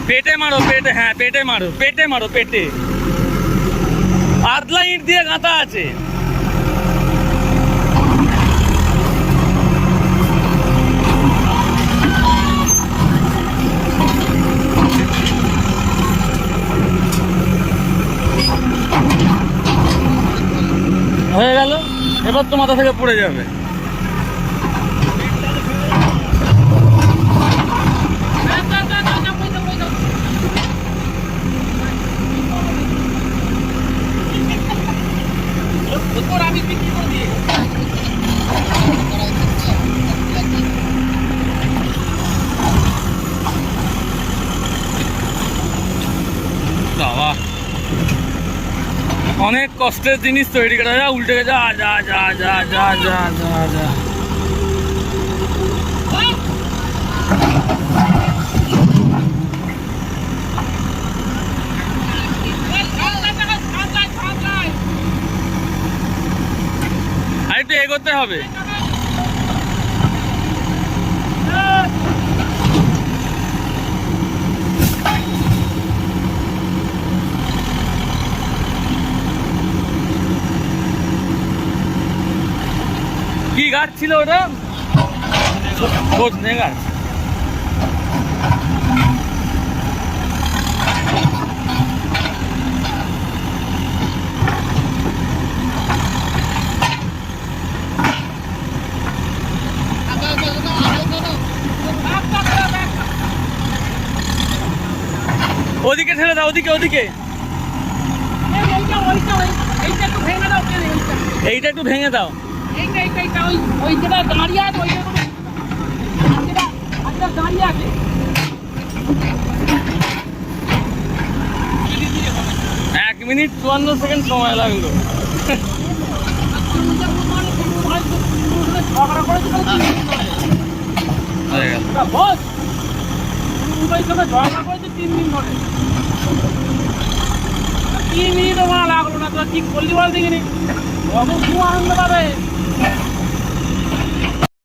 পেটে মারো, পেটে, হ্যাঁ পেটে মারো, পেটে মারো, পেটে। আদলা ইট দিয়ে গাঁথা আছে। হয়ে গেল, এবার তো মাথা থেকে পড়ে যাবে। বাবা, অনেক কষ্টের জিনিস তৈরি করা যায়, উল্টে যা যা যা যা যা যা যা যা। আর একটু এগোতে হবে। কি গাছ ছিল ওটা? সজনে গাছ। ওদিকে ঠেলে দাও, ওদিকে ওদিকে। এইটা একটু ভেঙে দাও। ওই যেটা দাঁড়িয়ে আছে, ওই দাঁড়িয়ে আছে। 1 মিনিট 54 সেকেন্ড সময় লাগলো। বস ঝগড়া করেছে 3 দিন ধরে। 3 মিনিটও লাগলো না, তোরা কি করলি বল দেখিনি। আনন্দ পাবে।